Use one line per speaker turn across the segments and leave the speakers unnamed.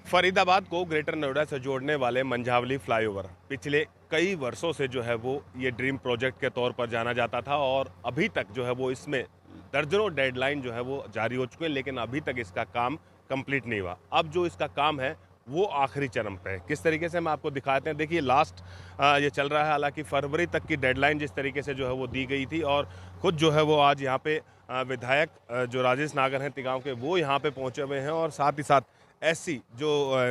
फरीदाबाद को ग्रेटर नोएडा से जोड़ने वाले मंझावली फ्लाईओवर पिछले कई वर्षों से जो है वो ये ड्रीम प्रोजेक्ट के तौर पर जाना जाता था और अभी तक जो है वो इसमें दर्जनों डेडलाइन जो है वो जारी हो चुके हैं, लेकिन अभी तक इसका काम कंप्लीट नहीं हुआ। अब जो इसका काम है वो आखिरी चरण पे है। किस तरीके से हम आपको दिखाते हैं, देखिए लास्ट ये चल रहा है। हालांकि फरवरी तक की डेडलाइन जिस तरीके से जो है वो दी गई थी और खुद जो है वो आज यहाँ पे विधायक जो राजेश नागर हैं तिगांव के, वो यहाँ पे पहुँचे हुए हैं और साथ ही साथ एससी जो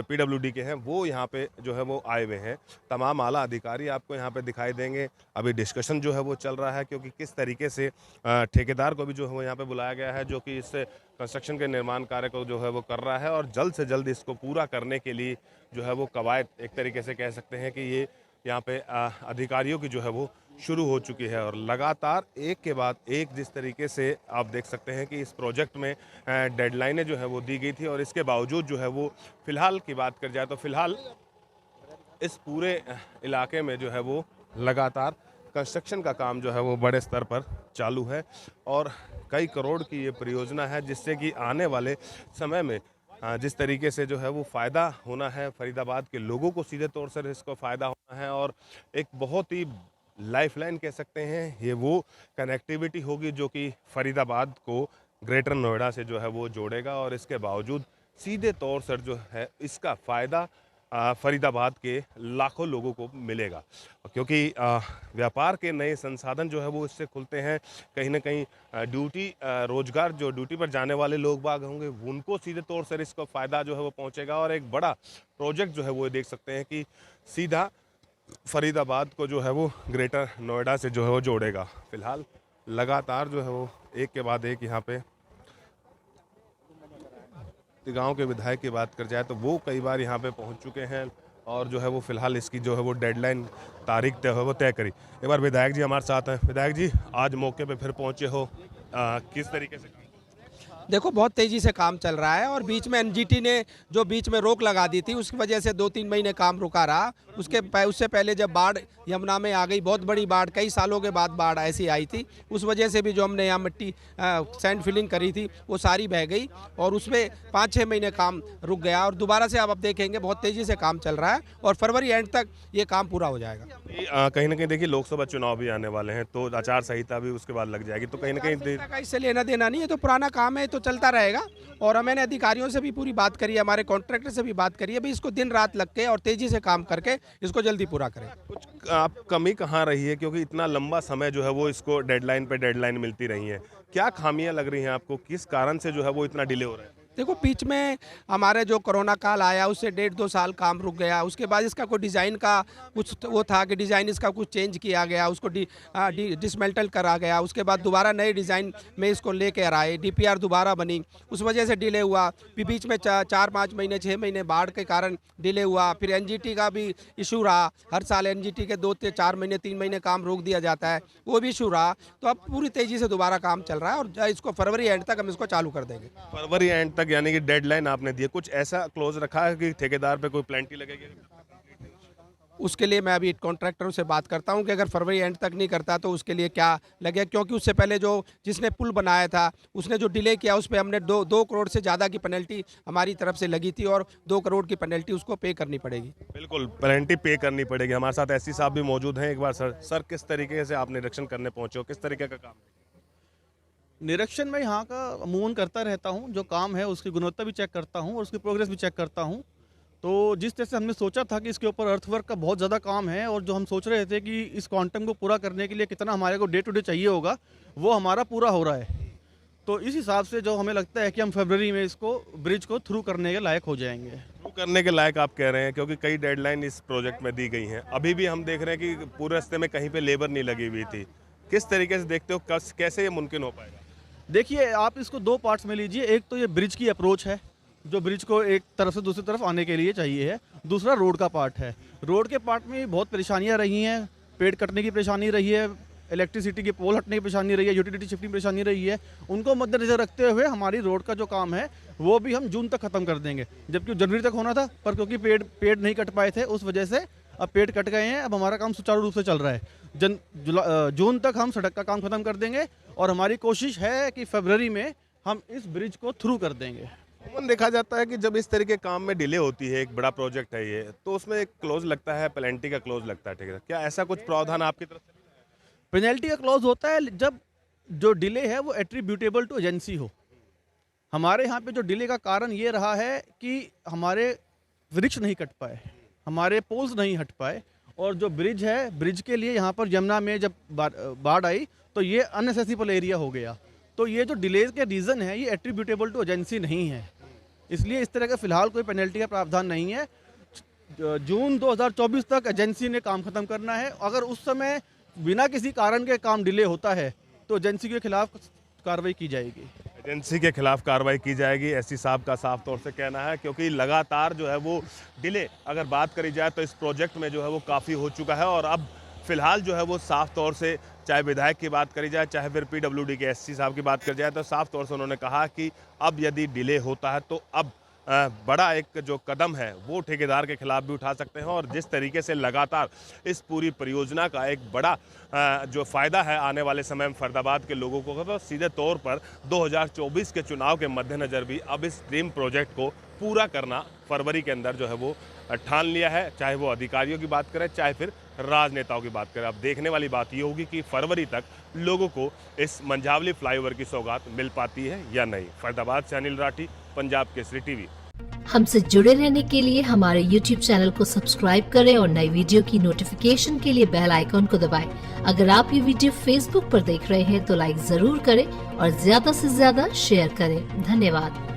पीडब्ल्यूडी के हैं वो यहाँ पे जो है वो आए हुए हैं। तमाम आला अधिकारी आपको यहाँ पे दिखाई देंगे। अभी डिस्कशन जो है वो चल रहा है, क्योंकि किस तरीके से ठेकेदार को भी जो है वो यहाँ पे बुलाया गया है, जो कि इस कंस्ट्रक्शन के निर्माण कार्य को जो है वो कर रहा है और जल्द से जल्द इसको पूरा करने के लिए जो है वो कवायद एक तरीके से कह सकते हैं कि ये यहाँ पे अधिकारियों की जो है वो शुरू हो चुकी है। और लगातार एक के बाद एक जिस तरीके से आप देख सकते हैं कि इस प्रोजेक्ट में डेडलाइनें जो है वो दी गई थी और इसके बावजूद जो है वो फ़िलहाल की बात कर जाए तो फ़िलहाल इस पूरे इलाके में जो है वो लगातार कंस्ट्रक्शन का काम जो है वो बड़े स्तर पर चालू है और कई करोड़ की ये परियोजना है, जिससे कि आने वाले समय में जिस तरीके से जो है वो फ़ायदा होना है, फरीदाबाद के लोगों को सीधे तौर से इसको फ़ायदा होना है और एक बहुत ही लाइफलाइन कह सकते हैं, ये वो कनेक्टिविटी होगी जो कि फरीदाबाद को ग्रेटर नोएडा से जो है वो जोड़ेगा और इसके बावजूद सीधे तौर से जो है इसका फ़ायदा फरीदाबाद के लाखों लोगों को मिलेगा, क्योंकि व्यापार के नए संसाधन जो है वो इससे खुलते हैं। कहीं ना कहीं ड्यूटी रोजगार जो ड्यूटी पर जाने वाले लोग बाग होंगे उनको सीधे तौर से इसका फ़ायदा जो है वो पहुंचेगा और एक बड़ा प्रोजेक्ट जो है वो देख सकते हैं कि सीधा फरीदाबाद को जो है वो ग्रेटर नोएडा से जो है वो जोड़ेगा। फिलहाल लगातार जो है वो एक के बाद एक यहाँ पे गांव के विधायक की बात कर जाए तो वो कई बार यहाँ पे पहुँच चुके हैं और जो है वो फिलहाल इसकी जो है वो डेडलाइन तारीख तय है वो तय करी। एक बार विधायक जी हमारे साथ हैं। विधायक जी, आज मौके पे फिर पहुँचे हो, किस तरीके से?
देखो, बहुत तेज़ी से काम चल रहा है और बीच में एनजीटी ने जो बीच में रोक लगा दी थी उसकी वजह से 2-3 महीने काम रुका रहा। उससे पहले जब बाढ़ यमुना में आ गई, बहुत बड़ी बाढ़, कई सालों के बाद बाढ़ ऐसी आई थी, उस वजह से भी जो हमने यहाँ मिट्टी सैंड फिलिंग करी थी वो सारी बह गई और उसमें 5-6 महीने काम रुक गया और दोबारा से अब देखेंगे बहुत तेज़ी से काम चल रहा है और फरवरी एंड तक ये काम पूरा हो जाएगा।
कहीं ना कहीं देखिए लोकसभा चुनाव भी आने वाले हैं तो आचार संहिता भी उसके बाद लग जाएगी, तो कहीं ना कहीं
इससे लेना देना नहीं है, तो पुराना काम है तो चलता रहेगा। और मैंने अधिकारियों से भी पूरी बात करी है, हमारे कॉन्ट्रैक्टर से भी बात करी है, भाई इसको दिन रात लग के और तेजी से काम करके इसको जल्दी पूरा करें।
कुछ आप कमी कहाँ रही है, क्योंकि इतना लंबा समय जो है वो इसको डेडलाइन पे डेडलाइन मिलती रही है, क्या खामियां लग रही हैं आपको, किस कारण से जो है वो इतना डिले हो रहा है?
देखो, बीच में हमारे जो कोरोना काल आया उससे 1.5-2 साल काम रुक गया। उसके बाद इसका कोई डिज़ाइन का कुछ वो था कि डिज़ाइन इसका कुछ चेंज किया गया, उसको डिसमेंटल करा गया। उसके बाद दोबारा नए डिज़ाइन में इसको लेके आए, डीपीआर दोबारा बनी, उस वजह से डिले हुआ। फिर बीच में 4-5 महीने 6 महीने बाढ़ के कारण डिले हुआ। फिर एनजीटी का भी इशू रहा, हर साल एनजीटी के 2-4 महीने 3 महीने काम रोक दिया जाता है, वो भी इशू रहा। तो अब पूरी तेज़ी से दोबारा काम चल रहा है और इसको फरवरी एंड तक हम इसको चालू कर देंगे।
फरवरी एंड तक यानी कि डेडलाइन आपने दी है, कुछ ऐसा क्लोज रखा है कि ठेकेदार पे कोई पेनल्टी लगेगी?
उसके लिए मैं अभी कॉन्ट्रैक्टरों से बात करता हूं कि अगर फरवरी एंड तक नहीं करता तो उसके लिए क्या लगे, क्योंकि उससे पहले जिसने पुल बनाया था उसने जो डिले किया उस पर हमने 2 करोड़ से ज़्यादा की पेनल्टी हमारी तरफ से लगी थी और 2 करोड़ की पेनल्टी उसको पे करनी पड़ेगी।
बिल्कुल, पेनल्टी पे करनी पड़ेगी। हमारे साथ एससी साहब भी मौजूद हैं। एक बार सर किस तरीके से आप निरीक्षण करने पहुंचे हो, किस तरीके का काम है?
निरीक्षण में यहाँ का अमूमन करता रहता हूँ, जो काम है उसकी गुणवत्ता भी चेक करता हूँ और उसकी प्रोग्रेस भी चेक करता हूँ। तो जिस तरह से हमने सोचा था कि इसके ऊपर अर्थवर्क का बहुत ज़्यादा काम है और जो हम सोच रहे थे कि इस क्वांटम को पूरा करने के लिए कितना हमारे को डे टू डे चाहिए होगा, वो हमारा पूरा हो रहा है। तो इस हिसाब से जो हमें लगता है कि हम फरवरी में इसको ब्रिज को थ्रू करने के लायक हो जाएंगे।
थ्रू करने के लायक आप कह रहे हैं, क्योंकि कई डेडलाइन इस प्रोजेक्ट में दी गई हैं। अभी भी हम देख रहे हैं कि पूरे रास्ते में कहीं पर लेबर नहीं लगी हुई थी। किस तरीके से देखते हो, कैसे ये मुमकिन हो पाएगा?
देखिए, आप इसको 2 पार्ट्स में लीजिए। एक तो ये ब्रिज की अप्रोच है, जो ब्रिज को एक तरफ से दूसरी तरफ आने के लिए चाहिए है। दूसरा रोड का पार्ट है। रोड के पार्ट में बहुत परेशानियां रही हैं, पेड़ कटने की परेशानी रही है, इलेक्ट्रिसिटी के पोल हटने की परेशानी रही है, यूटिलिटी शिफ्टिंग परेशानी रही है। उनको मद्देनजर रखते हुए हमारी रोड का जो काम है वो भी हम जून तक ख़त्म कर देंगे, जबकि जनवरी तक होना था, पर क्योंकि पेड़ नहीं कट पाए थे उस वजह से अब पेड़ कट गए हैं। अब हमारा काम सुचारू रूप से चल रहा है। जून तक हम सड़क का काम खत्म कर देंगे और हमारी कोशिश है कि फरवरी में हम इस ब्रिज को थ्रू कर देंगे।
अमूमन देखा जाता है कि जब इस तरह के काम में डिले होती है, एक बड़ा प्रोजेक्ट है ये, तो उसमें एक क्लोज लगता है, पेनल्टी का क्लोज लगता है ठेकेदार। क्या ऐसा कुछ प्रावधान आपकी तरफ से?
पेनल्टी का क्लॉज होता है जब जो डिले है वो एट्रीब्यूटेबल टू एजेंसी हो। हमारे यहाँ पे जो डिले का कारण ये रहा है कि हमारे वृक्ष नहीं कट पाए, हमारे पोल्स नहीं हट पाए, और जो ब्रिज है, ब्रिज के लिए यहाँ पर यमुना में जब बाढ़ आई तो ये अनएसेसिबल एरिया हो गया। तो ये जो डिले के रीज़न है ये एट्रीब्यूटेबल टू एजेंसी नहीं है, इसलिए इस तरह का फिलहाल कोई पेनल्टी का प्रावधान नहीं है। जून 2024 तक एजेंसी ने काम खत्म करना है। अगर उस समय बिना किसी कारण के काम डिले होता है तो एजेंसी के खिलाफ कार्रवाई की जाएगी।
एजेंसी के खिलाफ कार्रवाई की जाएगी, एससी साहब का साफ तौर से कहना है, क्योंकि लगातार जो है वो डिले अगर बात करी जाए तो इस प्रोजेक्ट में जो है वो काफ़ी हो चुका है। और अब फिलहाल जो है वो साफ तौर से, चाहे विधायक की बात करी जाए, चाहे फिर पीडब्ल्यूडी के एससी साहब की बात करी जाए, तो साफ तौर से उन्होंने कहा कि अब यदि डिले होता है तो अब बड़ा एक जो कदम है वो ठेकेदार के खिलाफ भी उठा सकते हैं। और जिस तरीके से लगातार इस पूरी परियोजना का एक बड़ा जो फ़ायदा है आने वाले समय में फरीदाबाद के लोगों को, तो सीधे तौर पर 2024 के चुनाव के मद्देनज़र भी अब इस ड्रीम प्रोजेक्ट को पूरा करना फरवरी के अंदर जो है वो ठान लिया है। चाहे वो अधिकारियों की बात करें, चाहे फिर राजनेताओं की बात करें। अब देखने वाली बात ये होगी कि फरवरी तक लोगों को इस मंझावली फ्लाईओवर की सौगात मिल पाती है या नहीं। फरीदाबाद से अनिल राठी, पंजाब केसरी टीवी।
हमसे जुड़े रहने के लिए हमारे YouTube चैनल को सब्सक्राइब करें और नई वीडियो की नोटिफिकेशन के लिए बेल आइकॉन को दबाएं। अगर आप ये वीडियो Facebook पर देख रहे हैं तो लाइक जरूर करें और ज्यादा से ज्यादा शेयर करें। धन्यवाद।